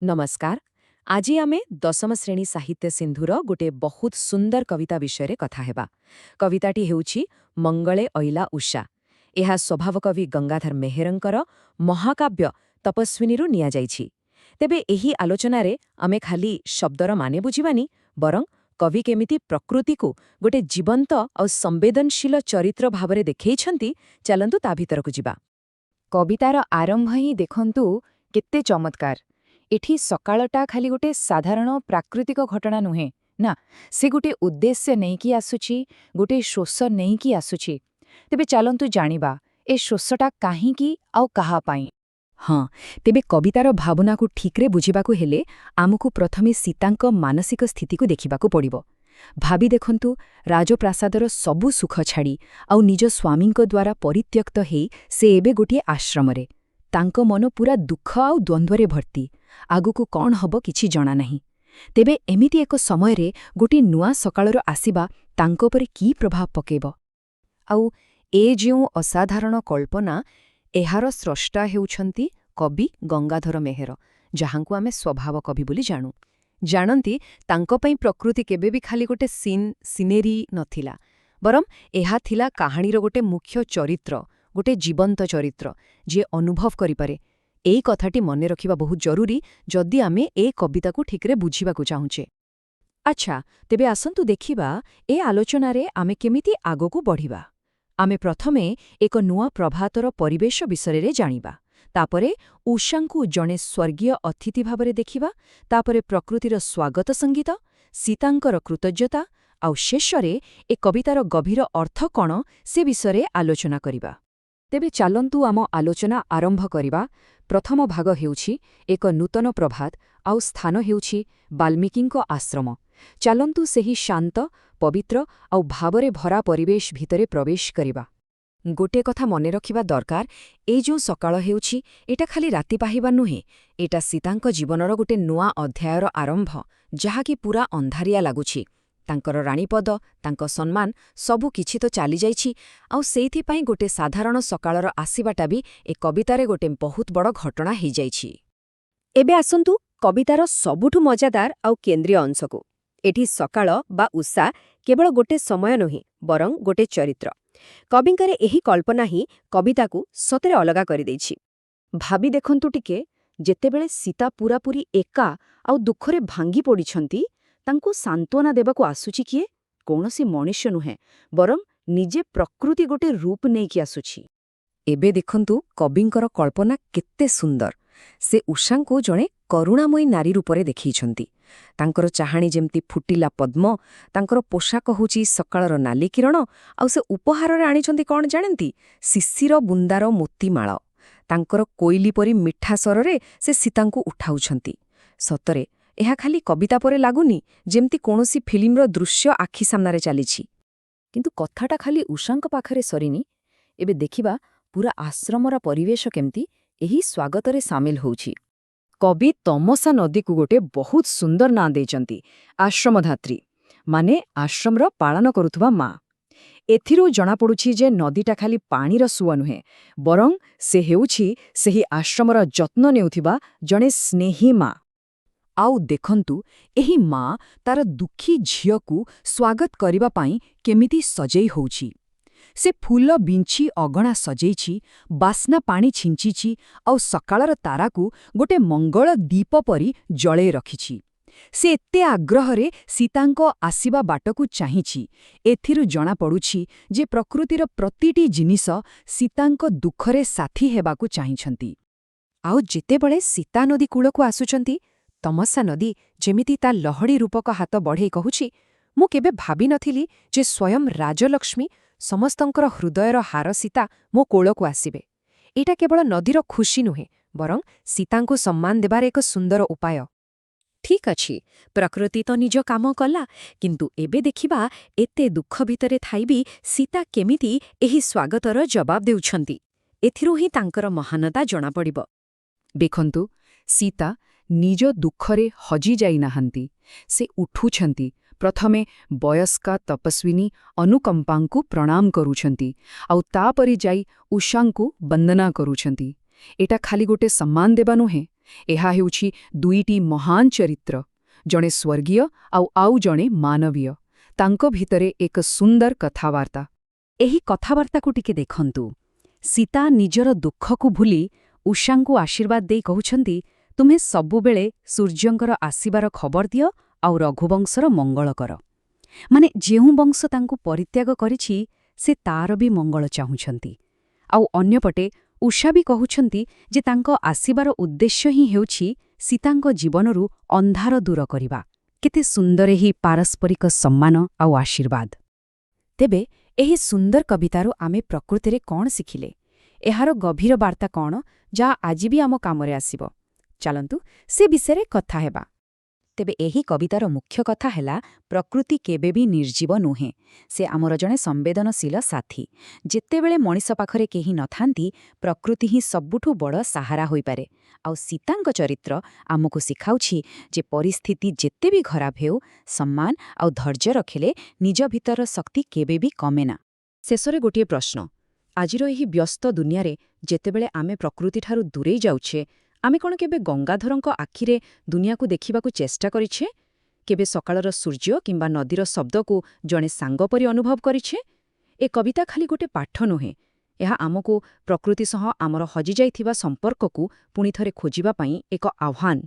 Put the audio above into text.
नमस्कार। आज आमे दशम श्रेणी साहित्य सिंधुर गोटे बहुत सुंदर कविता विषय कथा हेबा। कविताटी हेउछि मंगले अइला उषा। एहा स्वभाव कवि गंगाधर मेहेरंकर महाकाव्य तपस्विनीरु निया जाइछि। तेबे एही आलोचनारे आमे खाली शब्दर माने बुझिबानी, बरं कवि केमिति प्रकृति को गोटे जीवंत और संवेदनशील चरित्र भावरे देखैछंती, चलंतु ता भितरकु जिबा। कवितार आरंभ ही देखंतु केते चमत्कार। एठी सकाळटा खाली गोटे साधारण प्राकृतिक घटना नुहे ना, से गोटे उद्देश्य नेइकी आसुछि, गोटे शोष नेइकी आसुछि। तेबे चलंतु जानिबा ए शोषटा काहींकी आउ काहा पाई। हाँ, तेबे कवितार भावनाकु ठीकरे बुझिबाकु हेले आमकु प्रथमे सीतांक मानसिक स्थितिकु देखिबाकु पड़िबो। भाबी देखंतु, राजप्रासादर सबु सुख छाड़ी आउ निज स्वामींक द्वारा परित्यक्त हेई से एबे गोटिए आश्रमरे। तांक मन पूरा दुख आउ द्वंद्वरे भर्ती। आगुकु कौन हबो किछि जणा नाही। तेबे एमिति एक समयरे गोटी नुआ सकाळर आसिबा तांक उपरे की प्रभाव पकेबो। आउ ए जेउ असाधारण कल्पना, एहार स्रष्टा हेउछंती कवि गंगाधर मेहेर, जहांकु आमे स्वभाव कवि बोली जानू। जानती तांको पई प्रकृति केबे भी खाली गोटे सिनेरी नथिला, बरम एहा थिला कहानीर गोटे मुख्य चरित्र, गोटे जीवंत चरित्र जे अनुभव करि पारे। एई कथाटी मने रखिबा बहुत जरूरी जदि आमे ए कविताकु ठीकरे बुझिबाकु चाहुचे। अच्छा, तेबे आसंतु देखिबा ए आलोचनारे आमे केमिति आगोकु बढ़िबा। आमे प्रथमे एक नुआ प्रभातर परिवेश विषୟରେ जानिबा। तापरे उषांकु जणे स्वर्गीय अतिथि भावरे देखिबा, तापरे प्रकृतिर स्वागत संगीत, सीतांकर कृतज्ञता, आउ शेषरे ए कवितार गभीर अर्थ कण से विषୟରେ आलोचना करिबा। तेबे चालंतु आम आलोचना आरंभ करिबा। प्रथम भाग हेउछि एक नूतन प्रभात, आउ स्थान हेउछि वाल्मीकिंक आश्रम। चालंतु सेही शांत, पवित्र आउ भावरे भरा परिवेश भितरे प्रवेश करिबा। गोटे कथा मने रखिबा दरकार, ए जो सकाळ हेउछि एटा खाली राति पाहिबा नुहे, एटा सीतांक जीवनर गोटे नुआ अध्यायर आरंभ, जहाकी पूरा अंधारिया लागुछि। तांकर राणीपद, तांक सम्मान सबु किछि तो चाली जाइछि, आउ सेइथि पई गोटे साधारण सकाळर आसिबाटा भी ए कवितारे गोटे बहुत बड़ घटना हेइ जाइछि। एबे आसंतु कवितार सबुठु मजादार आउ केंद्रीय अंशको। एठी सकाळ बा उषा केवल गोटे समय नुहे, बरं गोटे चरित्र। कविंकर एही कल्पना ही कविताकू सतरे अलगा करि दैछि। भाबी देखंतु टिके, जेतेबेले सीता पूरापूरी एका आउ दुखरे भांगी पड़िछंती, तांकु सांत्वना देबाकू आसुछि किए? कौनसी मनुष्य नुहे, बरं निजे प्रकृति गोटे रूप नेइकी आसुछि। एबे देखंतु कविंकर कल्पना केत्ते सुंदर। से उषांकु जणे करुणामयी नारी रूपरे देखिछंती। तांकर चाहाणी जेमती फुटिला पद्म, तांकर पोशाक होची सकाळर नाली किरण, आउ से उपहाରରେ आनिछंती कौन जानती? शिशिर बुंदार मोतीमाळ। तांकर कोइली परी मिठा स्वररे से सीतांकु उठाउछंती। सतरे एहा खाली कविता परे लागुनी, जेमती कोनोसी फिल्मर दृश्य आखि सामनारे चालिछि। किंतु कथाटा खाली उषांक पाखरे सरिनी। एबे देखिबा पूरा आश्रमर परिवेश केमती एही स्वागतरे सामिल होउछि। कवि तमसा नदी को गोटे बहुत सुंदर ना देइचंती, आश्रमधात्री, माने आश्रमर पालन करुथुबा माँ। एथिरु जଣା पडुछि जे नदीटा खाली पानीर सुଅ नुहे, बरं से हेउछि सेही आश्रमर जत्न नेउथिबा जणे स्नेही माँ। आउ देखंतु एही माँ तार दुखी झियकु स्वागत करिबा पाई केमिति सजेई होउछि। से फूल बिंछि अगणा सजेइछि, बास्ना पानी छिंचिछि, आउ सकाळर ताराकु गोटे मंगल दीप परी जळे रखिछि। से एत्ते आग्रहरे सीतांक आसिबा बाटकु चाहिछि। एथिरु जଣା पडुछि जे प्रकृतिर प्रतिटी जिनिस सीतांक दुखरे साथी हेबाकु चाहिछंती। आउ जेतेबेळे सीता नदी कूळकु आसुचंती, तमसा नदी जेमिति ता लहड़ी रूपक हाथ बढ़ेई कहुछि, मु केबे भाबी नथिली जे स्वयं राजलक्ष्मी समस्तंकर हृदयर हार सीता मो कोळकु आसिबे। एटा केवल नदीर खुशी नुहे, बरं सीतांकु सम्मान देबार एक सुंदर उपाय। ठीक अछि, प्रकृति तो निज काम कला, किंतु एबे देखिबा एते दुख भितरे थाइबी सीता केमिति एही स्वागतर जवाब देउछंती। एथिरु ही तांकर महानता जଣା पड़िबो। देखंतु सीता निज दुखरे हजी जाई नाहांती। से उठुछंती, प्रथमे बयस्का तपस्विनी अनुकंपांकु प्रणाम करुछंती, आउ तापरि जाई उषांकु वंदना करुछंती। एटा खाली गोटे सम्मान देबा नुहे, ଏହା ହେଉଛି ଦୁଇଟି ମହାନ ଚରିତ୍ର, ଜଣେ ସ୍ୱର୍ଗୀୟ ଆଉ ଜଣେ ମାନବୀୟ। ତାଙ୍କ ଭିତରେ ଏକ ସୁନ୍ଦର କଥାବାର୍ତ୍ତା। ଏହି କଥାବାର୍ତ୍ତାକୁ ଟିକେ ଦେଖନ୍ତୁ। ସୀତା ନିଜର ଦୁଃଖକୁ ଭୁଲି ଉଷାଙ୍କୁ ଆଶୀର୍ବାଦ ଦେଇ କହୁଛନ୍ତି, ତୁମେ ସବୁବେଳେ ସୂର୍ଯ୍ୟଙ୍କର ଆସିବାର ଖବର ଦିଅ ଆଉ ରଘୁବଂଶର ମଙ୍ଗଳ କର। ମାନେ ଯେଉଁ ବଂଶ ତାଙ୍କୁ ପରିତ୍ୟାଗ କରିଛି ସେ ତାର ବି ମଙ୍ଗଳ ଚାହୁଁଛନ୍ତି। ଆଉ ଅନ୍ୟପଟେ ଉଷା ବି କହୁଛନ୍ତି ଯେ ତାଙ୍କ ଆସିବାର ଉଦ୍ଦେଶ୍ୟ ହିଁ ହେଉଛି ସୀତାଙ୍କ ଜୀବନରୁ ଅନ୍ଧାର ଦୂର କରିବା। କେତେ ସୁନ୍ଦର ଏହି ପାରସ୍ପରିକ ସମ୍ମାନ ଆଉ ଆଶୀର୍ବାଦ। ତେବେ ଏହି ସୁନ୍ଦର କବିତାରୁ ଆମେ ପ୍ରକୃତିରେ କ'ଣ ଶିଖିଲେ? ଏହାର ଗଭୀର ବାର୍ତ୍ତା କ'ଣ, ଯାହା ଆଜି ବି ଆମ କାମରେ ଆସିବ? ଚାଲନ୍ତୁ ସେ ବିଷୟରେ କଥା ହେବା। ତେବେ ଏହି କବିତାର ମୁଖ୍ୟ କଥା ହେଲା, ପ୍ରକୃତି କେବେ ବି ନିର୍ଜୀବ ନୁହେଁ। ସେ ଆମର ଜଣେ ସମ୍ବେଦନଶୀଳ ସାଥୀ। ଯେତେବେଳେ ମଣିଷ ପାଖରେ କେହି ନଥାନ୍ତି, ପ୍ରକୃତି ହିଁ ସବୁଠୁ ବଡ଼ ସାହାରା ହୋଇପାରେ। ଆଉ ସୀତାଙ୍କ ଚରିତ୍ର ଆମକୁ ଶିଖାଉଛି ଯେ ପରିସ୍ଥିତି ଯେତେ ବି ଖରାପ ହେଉ, ସମ୍ମାନ ଆଉ ଧୈର୍ଯ୍ୟ ରଖିଲେ ନିଜ ଭିତର ଶକ୍ତି କେବେ ବି କମେନା। ଶେଷରେ ଗୋଟିଏ ପ୍ରଶ୍ନ। ଆଜିର ଏହି ବ୍ୟସ୍ତ ଦୁନିଆରେ ଯେତେବେଳେ ଆମେ ପ୍ରକୃତିଠାରୁ ଦୂରେଇ ଯାଉଛେ, ଆମେ କ'ଣ କେବେ ଗଙ୍ଗାଧରଙ୍କ ଆଖିରେ ଦୁନିଆକୁ ଦେଖିବାକୁ ଚେଷ୍ଟା କରିଛେ? କେବେ ସକାଳର ସୂର୍ଯ୍ୟ କିମ୍ବା ନଦୀର ଶବ୍ଦକୁ ଜଣେ ସାଙ୍ଗ ପରି ଅନୁଭବ କରିଛେ? ଏ କବିତା ଖାଲି ଗୋଟେ ପାଠ ନୁହେଁ। ଏହା ଆମକୁ ପ୍ରକୃତି ସହ ଆମର ହଜିଯାଇଥିବା ସମ୍ପର୍କକୁ ପୁଣିଥରେ ଖୋଜିବା ପାଇଁ ଏକ ଆହ୍ୱାନ।